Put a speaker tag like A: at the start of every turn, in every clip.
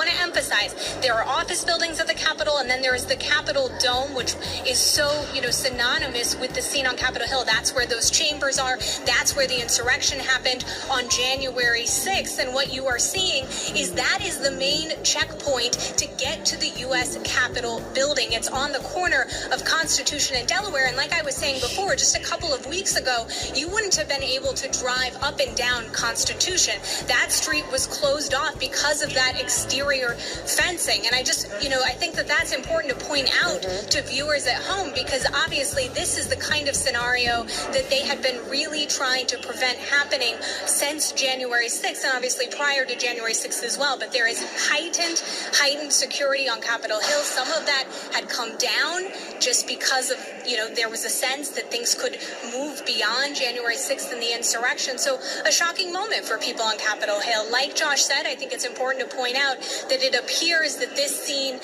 A: want to emphasize, there are office buildings at the Capitol, and then there is the Capitol Dome, which is so, synonymous with the scene on Capitol Hill. That's where those chambers are. That's where the insurrection happened on January 6th. And what you are seeing is that is the main checkpoint to get to the U.S. Capitol building. It's on the corner of Constitution and Delaware. And like I was saying before, just a couple of weeks ago, you wouldn't have been able to drive up and down Constitution. That street was closed off because of that exterior fencing. And I just, I think that that's important to point out to viewers at home, because obviously this is the kind of scenario that they had been really trying to prevent happening since January 6th, and obviously prior to January 6th as well. But there is heightened security on Capitol Hill. Some of that had come down just because of, there was a sense that things could move beyond January 6th and the insurrection. So a shocking moment for people on Capitol Hill. Like Josh said, I think it's important to point out that it appears that this scene,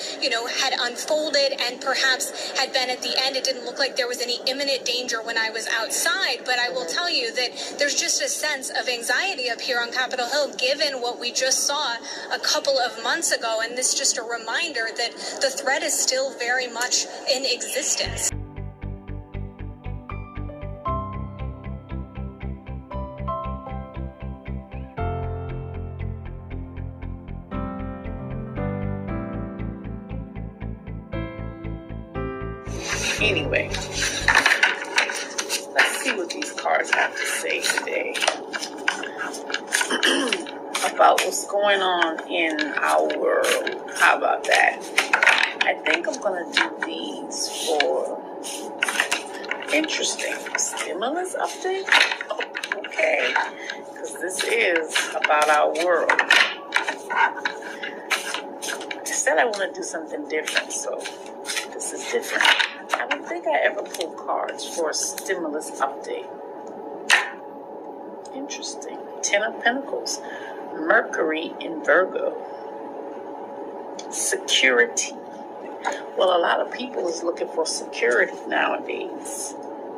A: had unfolded and perhaps had been at the end. It didn't look like there was any imminent danger when I was outside, but I will tell you that there's just a sense of anxiety up here on Capitol Hill, given what we just saw a couple of months ago. And this is just a reminder that the threat is still very much in existence.
B: Anyway, let's see what these cards have to say today about what's going on in our world. How about that? I think I'm going to do these for interesting stimulus update. Oh, okay, because this is about our world. I said I want to do something different, so this is different. I don't think I ever pulled cards for a stimulus update. Interesting. Ten of Pentacles. Mercury in Virgo. Security. Well, a lot of people is looking for security nowadays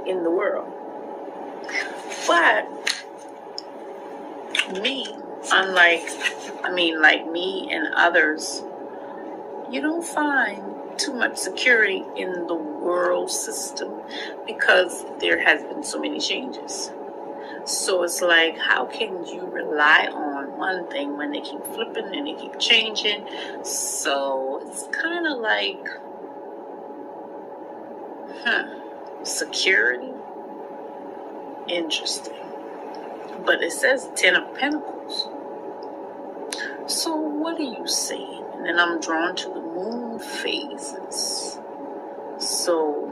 B: in the world. But me, like me and others, you don't find too much security in the world system because there has been so many changes. So it's like, how can you rely on one thing when they keep flipping and they keep changing? So it's kind of like, security? Interesting. But it says Ten of Pentacles. So what are you saying? And then I'm drawn to the moon phases. So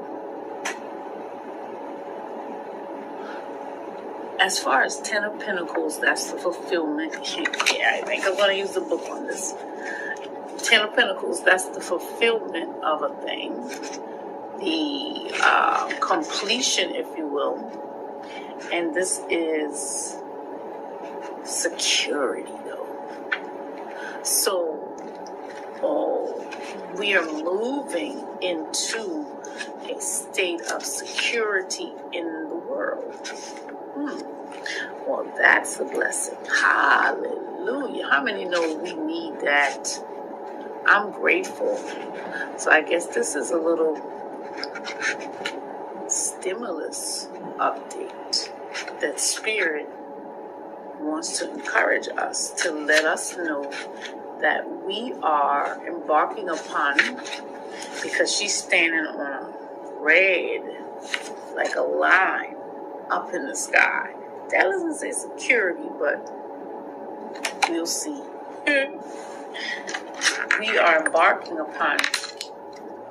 B: as far as Ten of Pentacles, that's the fulfillment. Yeah, I think I'm going to use the book on this. Ten of Pentacles, that's the fulfillment of a thing. The completion, if you will. And this is security, though. So, we are moving into a state of security in the world. Well, that's a blessing. Hallelujah. How many know we need that? I'm grateful. So I guess this is a little stimulus update that Spirit wants to encourage us, to let us know that we are embarking upon, because she's standing on a red, like a line up in the sky. That doesn't say security, but we'll see. We are embarking upon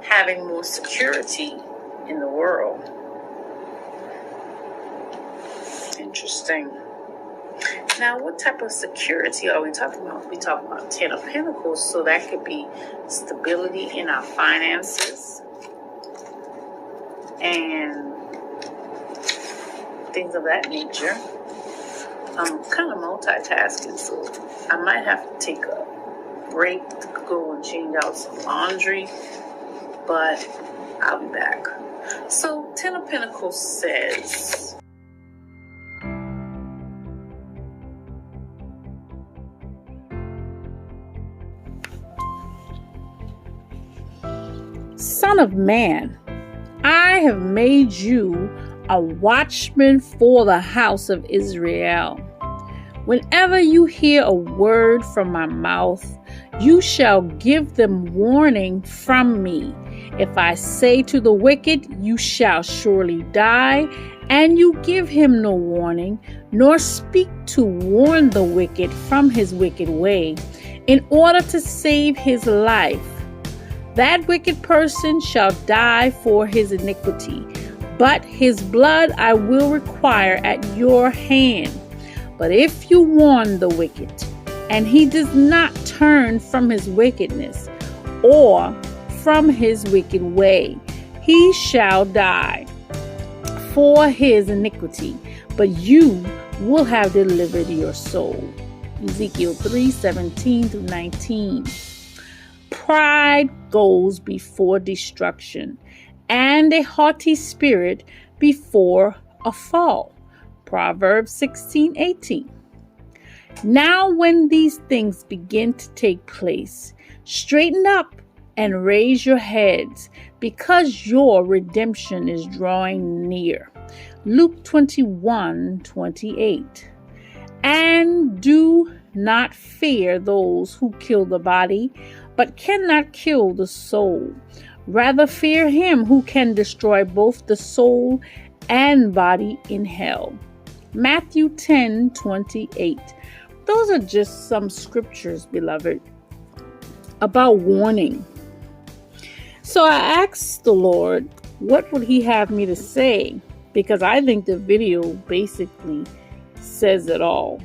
B: having more security in the world. Interesting. Now, what type of security are we talking about? We talk about Ten of Pentacles, so that could be stability in our finances and things of that nature. I'm kind of multitasking, so I might have to take a break to go and change out some laundry, but I'll be back. So, Ten of Pentacles says,
C: Son of man, I have made you a watchman for the house of Israel. Whenever you hear a word from my mouth, you shall give them warning from me. If I say to the wicked, you shall surely die, and you give him no warning, nor speak to warn the wicked from his wicked way, in order to save his life, that wicked person shall die for his iniquity, but his blood I will require at your hand. But if you warn the wicked, and he does not turn from his wickedness or from his wicked way, he shall die for his iniquity, but you will have delivered your soul. Ezekiel 3:17-19. Pride goes before destruction, and a haughty spirit before a fall. Proverbs 16:18. Now when these things begin to take place, straighten up and raise your heads, because your redemption is drawing near. Luke 21:28. And do not fear those who kill the body, but cannot kill the soul. Rather fear him who can destroy both the soul and body in hell. Matthew 10:28. Those are just some scriptures, beloved, about warning. So I asked the Lord, what would he have me to say? Because I think the video basically says it all.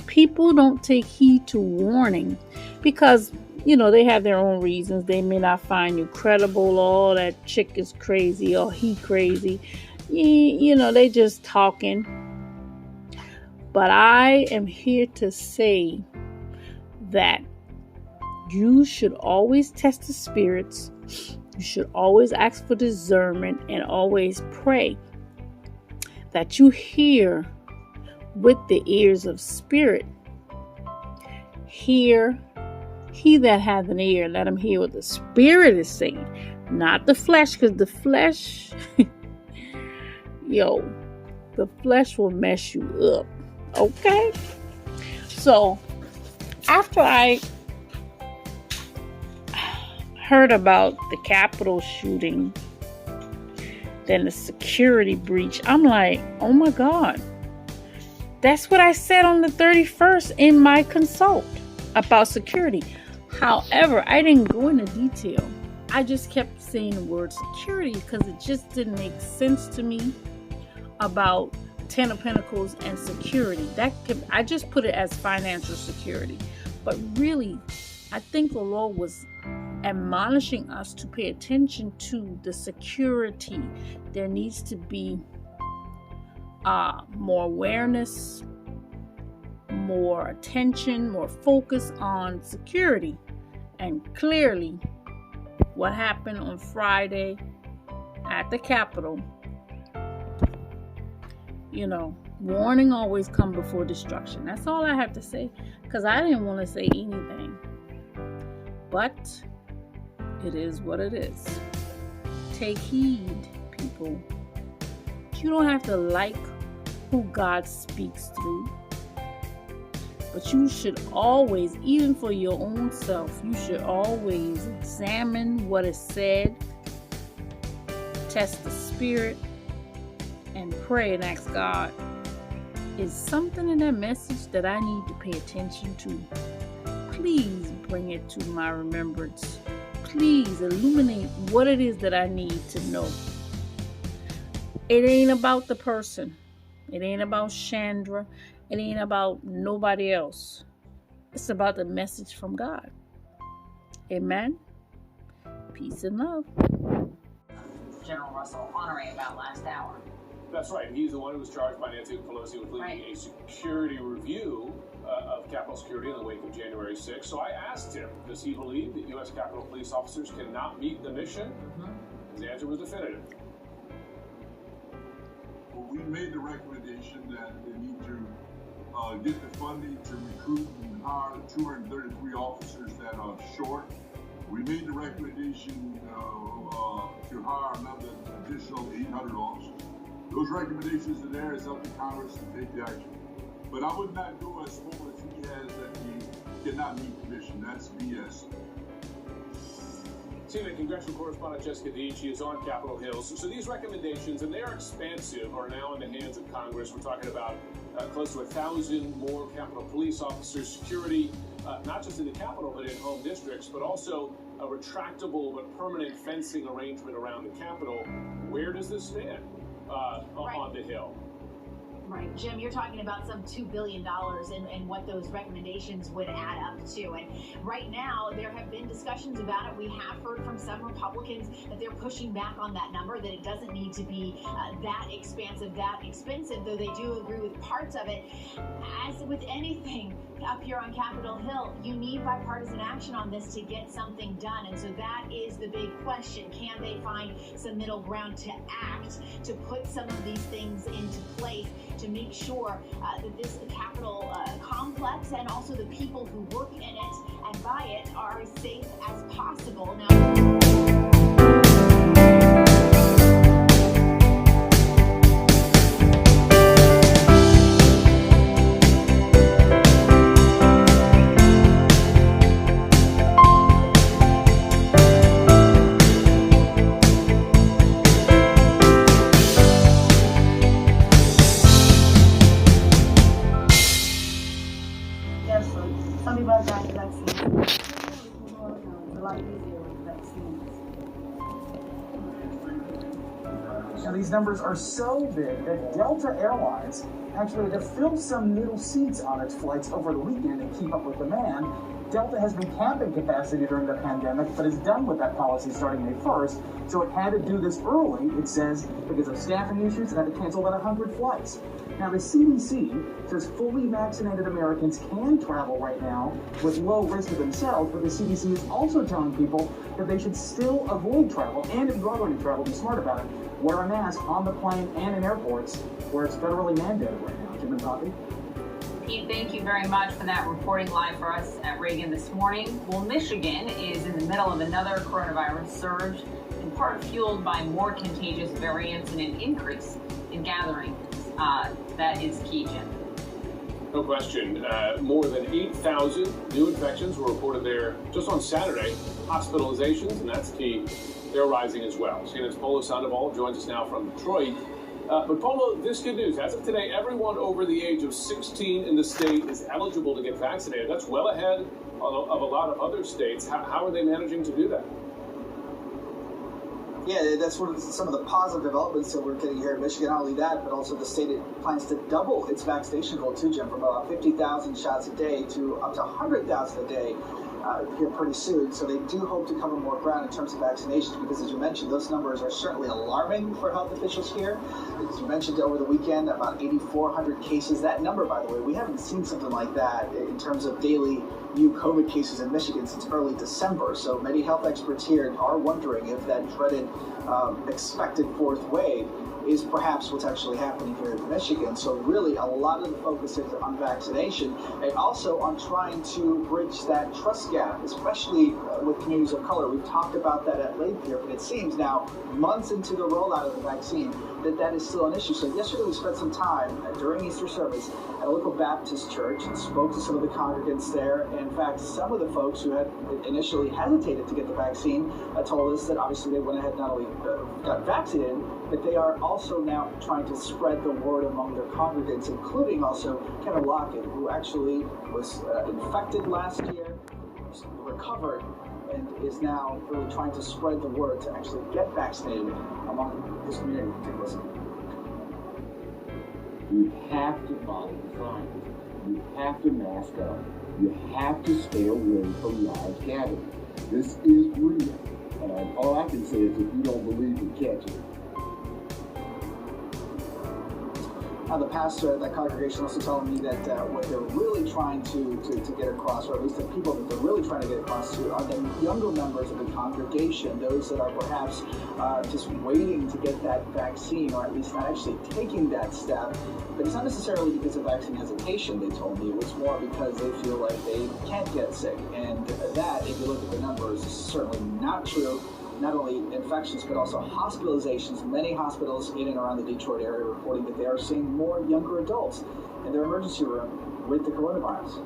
C: People don't take heed to warning because, they have their own reasons. They may not find you credible. Oh, that chick is crazy, or he crazy. They just talking. But I am here to say that you should always test the spirits. You should always ask for discernment and always pray that you hear with the ears of spirit. Hear, he that hath an ear, let him hear what the spirit is saying, not the flesh, because the flesh, the flesh will mess you up. Okay? So, after I heard about the Capitol shooting, then the security breach, I'm like, oh my God. That's what I said on the 31st in my consult about security. However, I didn't go into detail. I just kept saying the word security because it just didn't make sense to me about Ten of Pentacles and security. I just put it as financial security. But really, I think the Lord was admonishing us to pay attention to the security. There needs to be more awareness, more attention, more focus on security. And clearly, what happened on Friday at the Capitol, warning always comes before destruction. That's all I have to say, because I didn't want to say anything. But it is what it is. Take heed, people. You don't have to like who God speaks through. But you should always, even for your own self, you should always examine what is said, test the spirit, and pray and ask God, is something in that message that I need to pay attention to? Please bring it to my remembrance. Please illuminate what it is that I need to know. It ain't about the person. It ain't about Chandra. It ain't about nobody else. It's about the message from God. Amen. Peace and love.
D: General Russell honoring about last hour.
E: That's right. He's the one who was charged by Nancy Pelosi with leading a security review of Capitol security in the wake of January 6th. So I asked him, does he believe that U.S. Capitol police officers cannot meet the mission? His answer was definitive.
F: Well, we made the recommendation that they need to get the funding to recruit and hire 233 officers that are short. We made the recommendation to hire another additional 800 officers. Those recommendations are there. It's up to Congress to take the action. But I would not go as far as he has that he cannot meet the mission. That's BS.
E: CNN congressional correspondent Jessica Dietschy is on Capitol Hill. So these recommendations, and they are expansive, are now in the hands of Congress. We're talking about close to 1,000 more Capitol police officers, security, not just in the Capitol, but in home districts, but also a retractable but permanent fencing arrangement around the Capitol. Where does this stand on the Hill?
G: Right, Jim, you're talking about some $2 billion and what those recommendations would add up to. And right now, there have been discussions about it. We have heard from some Republicans that they're pushing back on that number, that it doesn't need to be that expansive, that expensive, though they do agree with parts of it. As with anything up here on Capitol Hill, you need bipartisan action on this to get something done. And so that is the big question. Can they find some middle ground to act, to put some of these things into place, to make sure that this Capitol complex and also the people who work in it and by it are as safe as possible. Now, some people have gotten vaccines. It's a lot easier with vaccines.
H: Now, these numbers are so big that Delta Airlines actually had to fill some middle seats on its flights over the weekend to keep up with demand. Delta has been capping capacity during the pandemic, but is done with that policy starting May 1st, so it had to do this early, it says, because of staffing issues, it had to cancel about 100 flights. Now, the CDC says fully vaccinated Americans can travel right now with low risk to themselves, but the CDC is also telling people that they should still avoid travel, and if you are going to travel, be smart about it. Wear a mask on the plane and in airports where it's federally mandated right now. Jim and Poppy?
D: Pete, thank you very much for that reporting live for us at Reagan this morning. Well, Michigan is in the middle of another coronavirus surge, in part fueled by more contagious variants and an increase in gatherings. That is key, Jim.
E: No question. More than 8,000 new infections were reported there just on Saturday. Hospitalizations, and that's key, they're rising as well. CNN's Polo Sandoval joins us now from Detroit. But Polo, this good news. As of today, everyone over the age of 16 in the state is eligible to get vaccinated. That's well ahead of a lot of other states. How are they managing to do that?
I: Yeah, that's one of some of the positive developments that we're getting here in Michigan. Not only that, but also the state plans to double its vaccination goal too, Jim, from about 50,000 shots a day to up to 100,000 a day here pretty soon. So they do hope to cover more ground in terms of vaccinations because, as you mentioned, those numbers are certainly alarming for health officials here. As you mentioned over the weekend, about 8,400 cases. That number, by the way, we haven't seen something like that in terms of daily new COVID cases in Michigan since early December. So many health experts here are wondering if that dreaded expected fourth wave is perhaps what's actually happening here in Michigan. So really a lot of the focus is on vaccination and also on trying to bridge that trust gap, especially with communities of color. We've talked about that at length here, but it seems now, months into the rollout of the vaccine, that is still an issue. So yesterday we spent some time during Easter service at a local Baptist church and spoke to some of the congregants there. And in fact, some of the folks who had initially hesitated to get the vaccine told us that obviously they went ahead and not only got vaccinated, but they are also now trying to spread the word among their congregants, including also Kevin Lockett, who actually was infected last year, recovered, and is now really trying to spread the word to actually get vaccinated among his community. Take a listen.
J: You have to follow the signs. You have to mask up. You have to stay away from large gatherings. This is real. And all I can say is if you don't believe it, catch it.
I: The pastor at that congregation also telling me that what they're really trying to get across, or at least the people that they're really trying to get across to, are the younger members of the congregation, those that are perhaps just waiting to get that vaccine, or at least not actually taking that step. But it's not necessarily because of vaccine hesitation, they told me. It was more because they feel like they can't get sick. And that, if you look at the numbers, is certainly not true. Not only infections, but also hospitalizations. Many hospitals in and around the Detroit area reporting that they are seeing more younger adults in their emergency room with the coronavirus.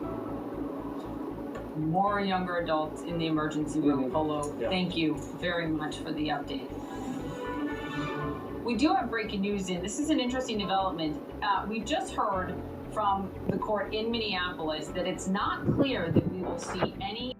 D: More younger adults in the emergency room, Polo.
E: Yeah.
D: Thank you very much for the update. We do have breaking news in. This is an interesting development. We just heard from the court in Minneapolis that it's not clear that we will see any